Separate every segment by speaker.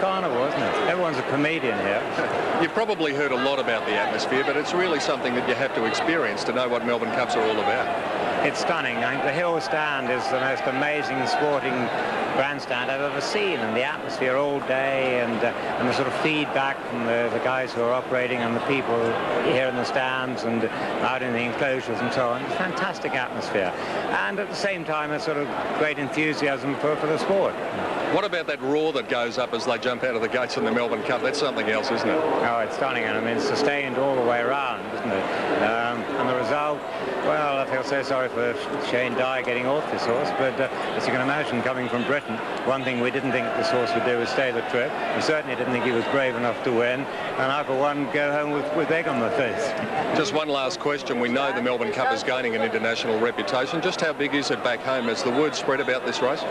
Speaker 1: carnival, isn't it? Everyone's a comedian here.
Speaker 2: You've probably heard a lot about the atmosphere, but it's really something that you have to experience to know what Melbourne Cups are all about.
Speaker 1: It's stunning. I think the Hill Stand is the most amazing sporting grandstand I've ever seen, and the atmosphere all day, and the sort of feedback from the guys who are operating and the people here in the stands and out in the enclosures and so on. It's a fantastic atmosphere, and at the same time a sort of great enthusiasm for the sport.
Speaker 2: What about that roar that goes up as they jump out of the gates in the Melbourne Cup? That's something else, isn't it?
Speaker 1: Oh, it's stunning, and I mean, it's sustained all the way around, isn't it? And the result, well, I feel so sorry for Shane Dye getting off this horse, but as you can imagine, coming from Britain, one thing we didn't think this horse would do was stay the trip. We certainly didn't think he was brave enough to win, and I, for one, go home with egg on my face.
Speaker 2: Just one last question. We know the Melbourne Cup is gaining an international reputation. Just how big is it back home? Has the word spread about this race?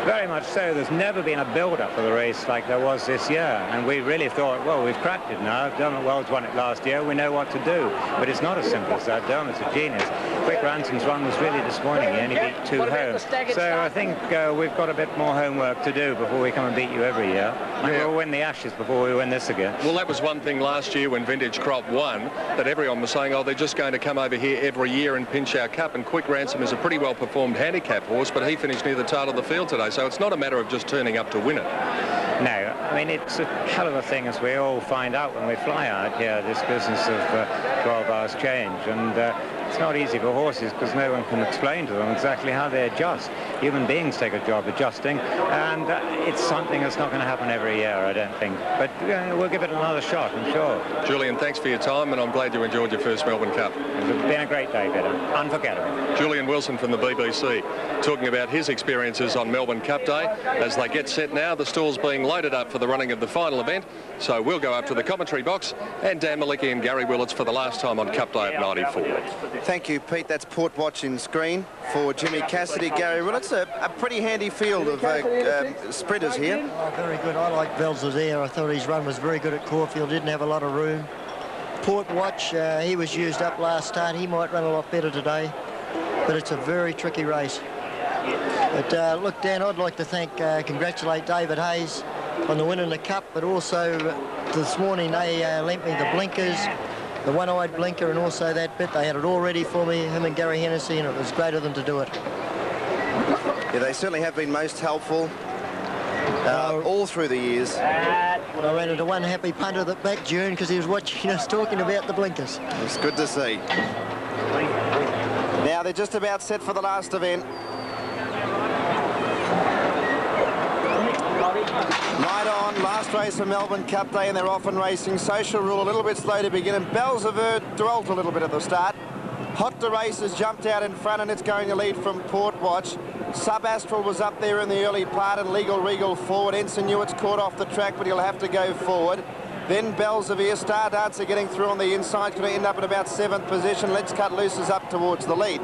Speaker 1: Very much so. There's never been a build-up for the race like there was this year, and we really thought, well, we've cracked it now. Dermot Wells won it last year. We know what to do, but it's not as simple as that. Dermot's a genius. Quick Ransom's run was really disappointing. He only beat 2 home. So I think we've got a bit more homework to do before we come and beat you every year. And we'll win the Ashes before we win this again. Well,
Speaker 2: that was one thing last year when Vintage Crop won, that everyone was saying, oh, they're just going to come over here every year and pinch our cup. And Quick Ransom is a pretty well-performed handicap horse, but he finished near the tail of the field today. So it's not a matter of just turning up to win it.
Speaker 1: No, I mean, it's a hell of a thing, as we all find out when we fly out here, this business of 12 hours change. And it's not easy for horses because no one can explain to them exactly how they adjust. Human beings take a job adjusting, and it's something that's not going to happen every year, I don't think. But we'll give it another shot, I'm sure.
Speaker 2: Julian, thanks for your time, and I'm glad you enjoyed your first Melbourne Cup.
Speaker 1: It's been a great day, Peter. Unforgettable.
Speaker 2: Julian Wilson from the BBC talking about his experiences on Melbourne Cup Day. As they get set now, the stall's being loaded up for the running of the final event. So we'll go up to the commentary box, and Dan Malicki and Gary Willits for the last time on Cup Day at 94.
Speaker 3: Thank you, Pete. That's Port Watching screen for Jimmy Cassidy, Gary Willits. A pretty handy field of sprinters here.
Speaker 4: Oh, very good. I like Belzer there. I thought his run was very good at Caulfield. Didn't have a lot of room. Port Watch, he was used up last start. He might run a lot better today, but it's a very tricky race. But look, Dan, I'd like to congratulate David Hayes on the win in the Cup, but also this morning they lent me the blinkers, the one-eyed blinker, and also that bit. They had it all ready for me, him and Gary Hennessy, and it was great of them to do it.
Speaker 3: Yeah, they certainly have been most helpful all through the years.
Speaker 4: I ran into one happy punter that back June because he was watching us talking about the blinkers.
Speaker 3: It's good to see. Now they're just about set for the last event. Night on, last race of Melbourne Cup Day, and they're off and racing. Social Rule a little bit slow to begin, and Belzever dwelt a little bit at the start. Hot to Race has jumped out in front, and it's going to lead from Port Watch. Sub-Astral was up there in the early part, and Legal Regal forward. Ensign Newitt's caught off the track, but he'll have to go forward. Then Belzever, Star Dancer getting through on the inside, going to end up in about 7th position. Let's Cut Loose is up towards the lead.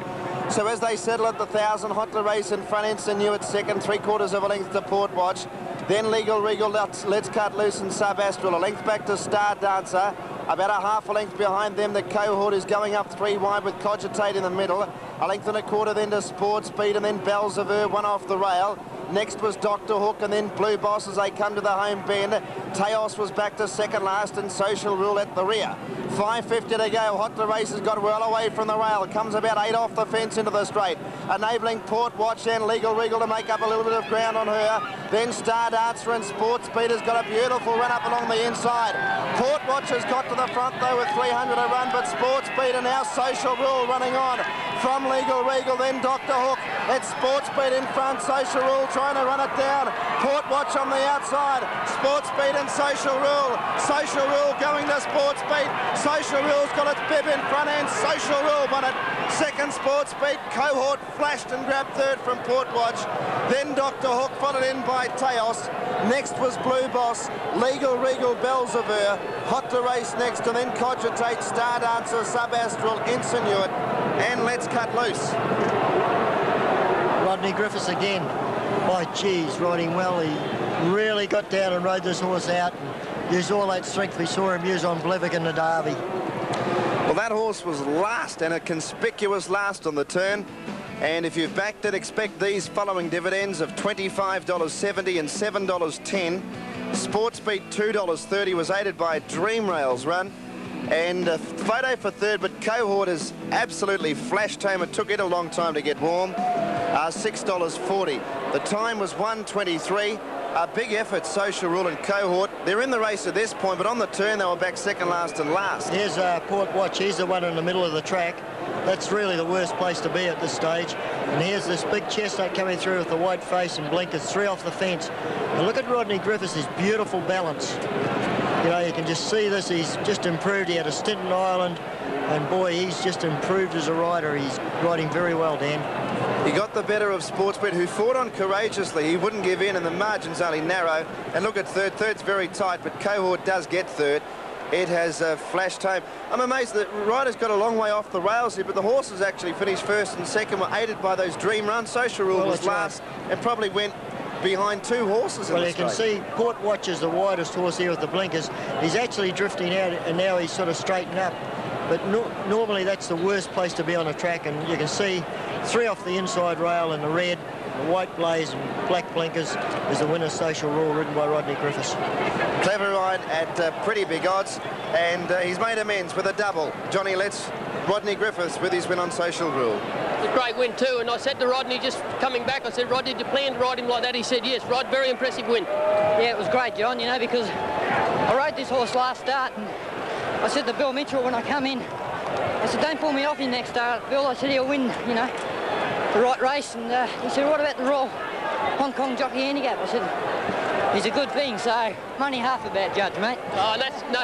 Speaker 3: So as they settle at the 1,000, Hot to Race in front, Ensign Newitt second, 3/4 of a length to Port Watch. Then Legal Regal, Let's Cut Loose and Sub-Astral. A length back to Star Dancer. About a half a length behind them, the Cohort is going up 3 wide with Cogitate in the middle. A length and a quarter then to Sport Speed, and then Belzever, one off the rail. Next was Dr. Hook, and then Blue Boss as they come to the home bend. Teos was back to second last, and Social Rule at the rear. 5:50 to go. Hot to Race has got well away from the rail. Comes about 8 off the fence into the straight, enabling Port Watch and Legal Regal to make up a little bit of ground on her. Then Star Dancer and Sport Speed has got a beautiful run up along the inside. Port Watch has got to the front though with 300 to run, but Sport Speed and now Social Rule running on from Legal Regal. Then Dr. Hook. It's Sport Speed in front. Social Rule trying to run it down. Port Watch on the outside. Sport Speed and Social Rule. Social Rule going to Sport Speed. Social Rule's got its bib in front end. Social Rule won it. Second Sport Speed. Cohort flashed and grabbed third from Port Watch. Then Dr. Hook followed in by Teos. Next was Blue Boss. Legal Regal, Belzever. Hot to Race next, and then Cogitate, Star Dancer, Sub-Astral, Ensign Newitt, and Let's Cut Loose.
Speaker 4: Rodney Griffiths again. By geez, riding well. He really got down and rode this horse out and used all that strength we saw him use on Blevick in the Derby.
Speaker 3: Well, that horse was last, and a conspicuous last on the turn. And if you've backed it, expect these following dividends of $25.70 and $7.10. Sports Beat $2.30 was aided by a Dream Rails run. And Photo for third, but Cohort has absolutely flashed home. It took it a long time to get warm. $6.40. The time was 1:23. A big effort, Social Rule and Cohort. They're in the race at this point, but on the turn they were back second last and last.
Speaker 4: Here's Port Watch. He's the one in the middle of the track. That's really the worst place to be at this stage. And here's this big chestnut coming through with the white face and blinkers, 3 off the fence. And look at Rodney Griffiths, his beautiful balance. You know, you can just see this. He's just improved. He had a stint in Ireland, and boy, he's just improved as a rider. He's riding very well, Dan.
Speaker 3: He got the better of Sportsbet, who fought on courageously. He wouldn't give in, and the margin's only narrow. And look at third. Third's very tight, but Cohort does get third. It has flashed home. I'm amazed that Ryder's got a long way off the rails here, but the horses actually finished first and second, were aided by those dream runs. Social Rule was last and probably went behind 2 horses.
Speaker 4: Well, you can see Port Watch is the widest horse here with the blinkers. He's actually drifting out, and now he's sort of straightened up. But normally that's the worst place to be on a track, and you can see 3 off the inside rail in the red, the white blaze and black blinkers is the winner. Social Rule, ridden by Rodney Griffiths.
Speaker 3: Clever ride at pretty big odds, and he's made amends with a double. Johnny Letts, Rodney Griffiths with his win on Social Rule.
Speaker 5: A great win too, and I said to Rodney just coming back, I said, Rod, did you plan to ride him like that? He said yes. Rod, very impressive win.
Speaker 6: Yeah, it was great, John, you know, because I rode this horse last start, and I said to Bill Mitchell when I come in, I said, don't pull me off your next start, Bill. I said, he'll win, you know, the right race. And he said, what about the Royal Hong Kong Jockey Handicap? I said, he's a good thing, so I'm only half a bad judge, mate.
Speaker 5: Oh, that's, no,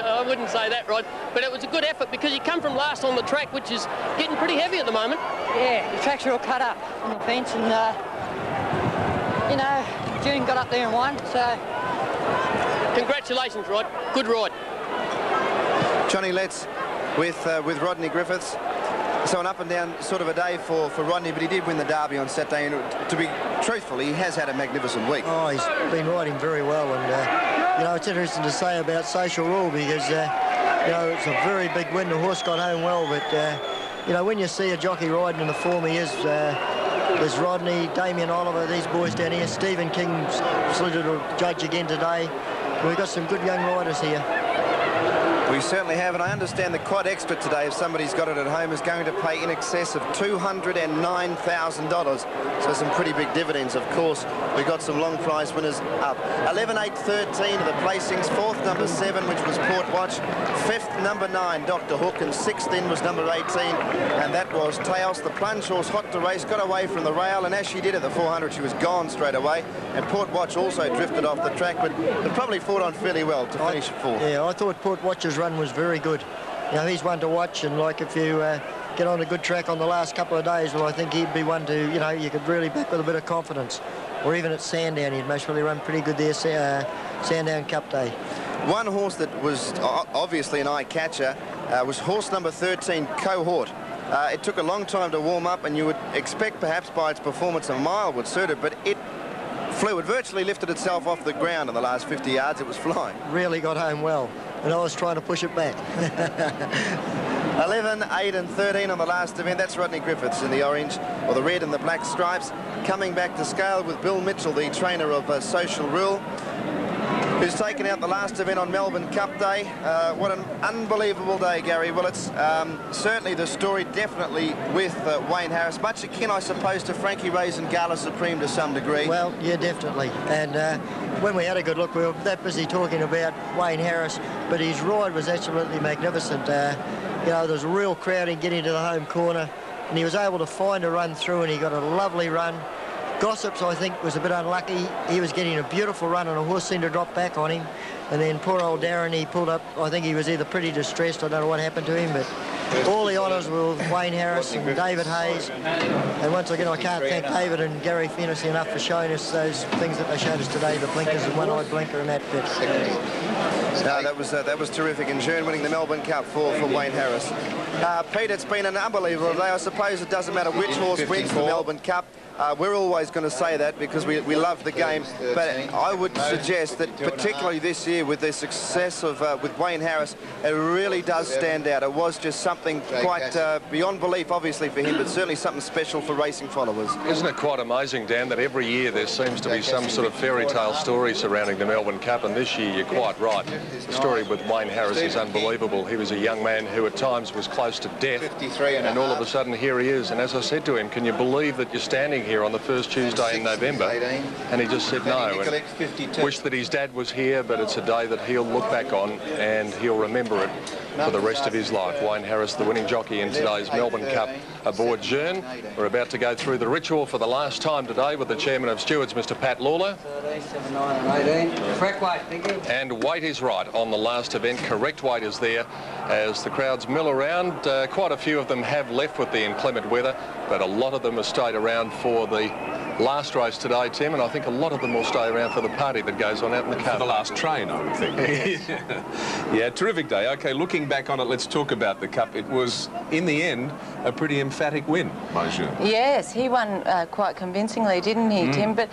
Speaker 5: I wouldn't say that, Rod. But it was a good effort because you come from last on the track, which is getting pretty heavy at the moment.
Speaker 6: Yeah, the track's all cut up on the fence, and, you know, June got up there and won, so...
Speaker 5: Congratulations, Rod. Good ride.
Speaker 3: Johnny Letts with Rodney Griffiths. So an up and down sort of a day for Rodney, but he did win the Derby on Saturday, and to be truthful, he has had a magnificent week.
Speaker 4: Oh, he's been riding very well, and you know, it's interesting to say about Social Rule because you know, it's a very big win. The horse got home well, but you know, when you see a jockey riding in the form he is, there's Rodney, Damien Oliver, these boys down here, Stephen King's slotted to judge again today. We've got some good young riders here.
Speaker 3: We certainly have, and I understand the quad extra today, if somebody's got it at home, is going to pay in excess of $209,000. So some pretty big dividends, of course. We've got some long prize winners up. 11, 8, 13 are the placings. 4th, number 7, which was Port Watch. 5th, number 9, Dr. Hook. And 6th in was number 18, and that was Taos. The plunge horse, hot to race, got away from the rail, and as she did at the 400, she was gone straight away. And Port Watch also drifted off the track, but it probably fought on fairly well to finish at 4th.
Speaker 4: Yeah, I thought Port Watch's run was very good. You know, he's one to watch, and like if you get on a good track on the last couple of days, well, I think he'd be one to, you know, you could really back with a bit of confidence. Or even at Sandown, he'd most probably run pretty good there, Sandown Cup Day.
Speaker 3: One horse that was obviously an eye-catcher was horse number 13, Cohort. It took a long time to warm up, and you would expect perhaps by its performance a mile would suit it, but it flew. It virtually lifted itself off the ground in the last 50 yards. It was flying.
Speaker 4: Really got home well, and I was trying to push it back.
Speaker 3: 11, 8 and 13 on the last event. That's Rodney Griffiths in the orange, or the red and the black stripes. Coming back to scale with Bill Mitchell, the trainer of Social Rule, who's taken out the last event on Melbourne Cup Day. What an unbelievable day, Gary. Well, it's certainly the story, definitely with Wayne Harris. Much akin, I suppose, to Frankie Ray's and Gala Supreme to some degree.
Speaker 4: Well, yeah, definitely. And when we had a good look, we were that busy talking about Wayne Harris, but his ride was absolutely magnificent. You know, there was a real crowd in getting to the home corner, and he was able to find a run through, and he got a lovely run. Gossips, I think, was a bit unlucky. He was getting a beautiful run, and a horse seemed to drop back on him. And then poor old Darren, he pulled up. I think he was either pretty distressed, I don't know what happened to him, but all the honours were with Wayne Harris and David Hayes. And once again, I can't thank David and Gary Fennessy enough for showing us those things that they showed us today, the blinkers and one-eyed blinker and that bit.
Speaker 3: No, that was terrific. And June winning the Melbourne Cup for Wayne Harris. Pete, it's been an unbelievable day. I suppose it doesn't matter which horse wins the Melbourne Cup. We're always going to say that because we love the game, but I would suggest that particularly this year with the success of with Wayne Harris, it really does stand out. It was just something quite beyond belief, obviously, for him, but certainly something special for racing followers.
Speaker 2: Isn't it quite amazing, Dan, that every year there seems to be some sort of fairy tale story surrounding the Melbourne Cup, and this year you're quite right. The story with Wayne Harris is unbelievable. He was a young man who at times was close to death, and all of a sudden here he is. And as I said to him, can you believe that you're standing here on the first Tuesday in November? And he just said no, and wished that his dad was here, but it's a day that he'll look back on and he'll remember it for the rest of his life. Wayne Harris, the winning jockey in today's Melbourne Cup, aboard Jeune. We're about to go through the ritual for the last time today with the chairman of stewards, Mr. Pat Lawler.
Speaker 7: 13, 7, 9 and 18. Correct weight, thank you.
Speaker 2: And weight is right on the last event. Correct weight is there as the crowds mill around. Quite a few of them have left with the inclement weather, but a lot of them have stayed around for the last race today, Tim, and I think a lot of them will stay around for the party that goes on out in the car.
Speaker 8: For the last train, I would think. Yeah, terrific day. OK, looking back on it, let's talk about the Cup. It was, in the end, a pretty emphatic win by Jeune.
Speaker 9: Yes, he won quite convincingly, didn't he, Tim? But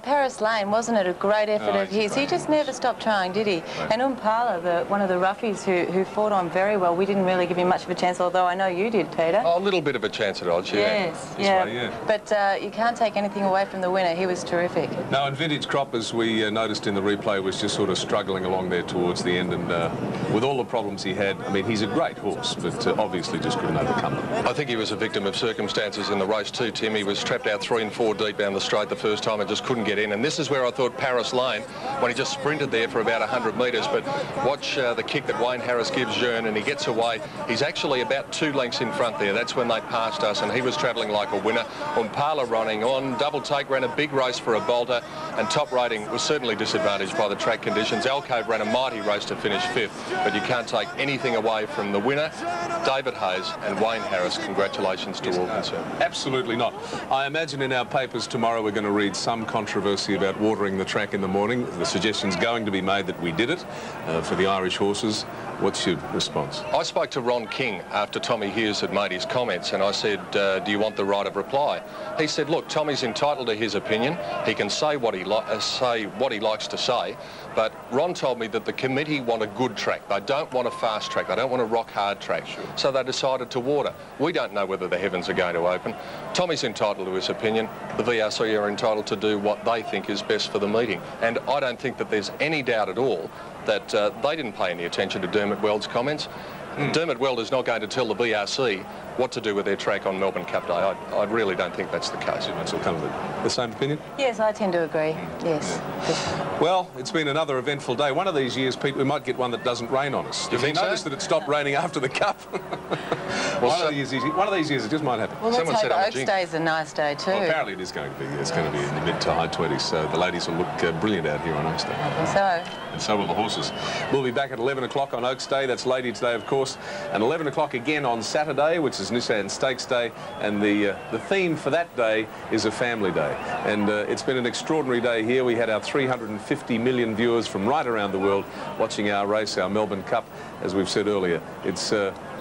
Speaker 9: Paris Lane, wasn't it a great effort of his? He just never stopped trying, did he? Right. And Umpala, one of the roughies who fought on very well, we didn't really give him much of a chance, although I know you did, Peter.
Speaker 2: Oh, a little bit of a chance at odds, yeah.
Speaker 9: Yes, yeah. But you can't take anything away from the winner. He was terrific.
Speaker 8: No, and Vintage Crop, as we noticed in the replay, was just sort of struggling along there towards the end, and with all the problems he had, I mean, he's a great horse, but obviously just couldn't overcome them.
Speaker 2: I think he was a victim of circumstances in the race too, Tim. He was trapped out 3 and 4 deep down the straight the first time and just couldn't get in. And this is where I thought Paris Lane, when he just sprinted there for about 100 metres, but watch the kick that Wayne Harris gives Jeune, and he gets away. He's actually about 2 lengths in front there. That's when they passed us, and he was travelling like a winner. Umpala running on. Double Take ran a big race for a bolter, and Top Rating was certainly disadvantaged by the track conditions. Alcove ran a mighty race to finish 5th, but you can't take anything away from the winner, David Hayes and Wayne Harris. Congratulations to all concerned.
Speaker 8: Absolutely not. I imagine in our papers tomorrow we're going to read some controversy about watering the track in the morning. The suggestion's going to be made that we did it for the Irish horses. What's your response?
Speaker 2: I spoke to Ron King after Tommy Hughes had made his comments, and I said, do you want the right of reply? He said, look, Tommy's entitled to his opinion. He can say what he likes to say, but Ron told me that the committee want a good track. They don't want a fast track. They don't want a rock-hard track. Sure. So they decided to water. We don't know whether the heavens are going to open. Tommy's entitled to his opinion. The VRC are entitled to do what they think is best for the meeting. And I don't think that there's any doubt at all that they didn't pay any attention to Dermot Weld's comments. Dermot Weld is not going to tell the VRC what to do with their track on Melbourne Cup Day. I really don't think that's the case.
Speaker 8: That's all kind of the same opinion?
Speaker 9: Yes, I tend to agree. Yes.
Speaker 8: Yeah. Well, it's been another eventful day. One of these years, Pete, we might get one that doesn't rain on us. Did you notice that it stopped raining after the Cup? Well, one of these years, it just might happen.
Speaker 9: Well, let's hope Oaks Day is a nice day too.
Speaker 8: Well, apparently it is going to be. It's going to be in the mid to high 20s, so the ladies will look brilliant out here on Oaks Day.
Speaker 9: I think so.
Speaker 8: And so will the horses. We'll be back at 11 o'clock on Oaks Day. That's Lady Day, of course. And 11 o'clock again on Saturday, which is Nissan Stakes Day. And the theme for that day is a family day. And it's been an extraordinary day here. We had our 350 million viewers from right around the world watching our race, our Melbourne Cup. As we've said earlier, it's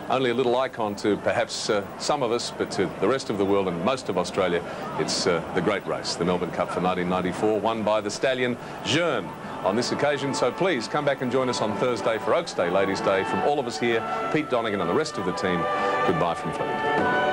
Speaker 8: only a little icon to perhaps some of us, but to the rest of the world and most of Australia, it's the great race, the Melbourne Cup for 1994, won by the stallion Jeune on this occasion. So please come back and join us on Thursday for Oaks Day, Ladies' Day. From all of us here, Pete Donegan and the rest of the team, goodbye from Fleet.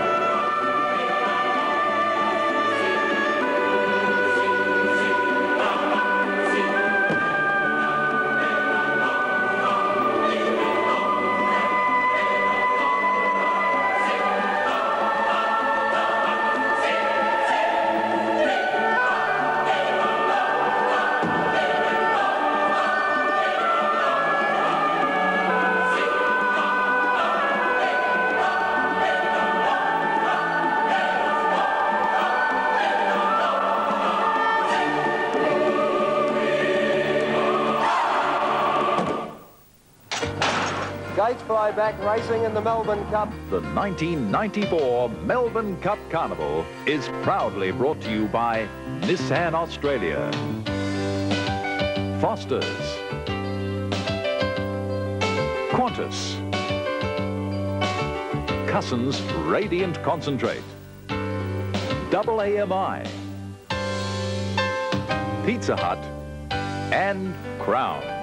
Speaker 10: Gates Flyback racing in the Melbourne Cup.
Speaker 11: The 1994 Melbourne Cup Carnival is proudly brought to you by Nissan Australia, Foster's, Qantas, Cusson's Radiant Concentrate, Double AMI, Pizza Hut, and Crown.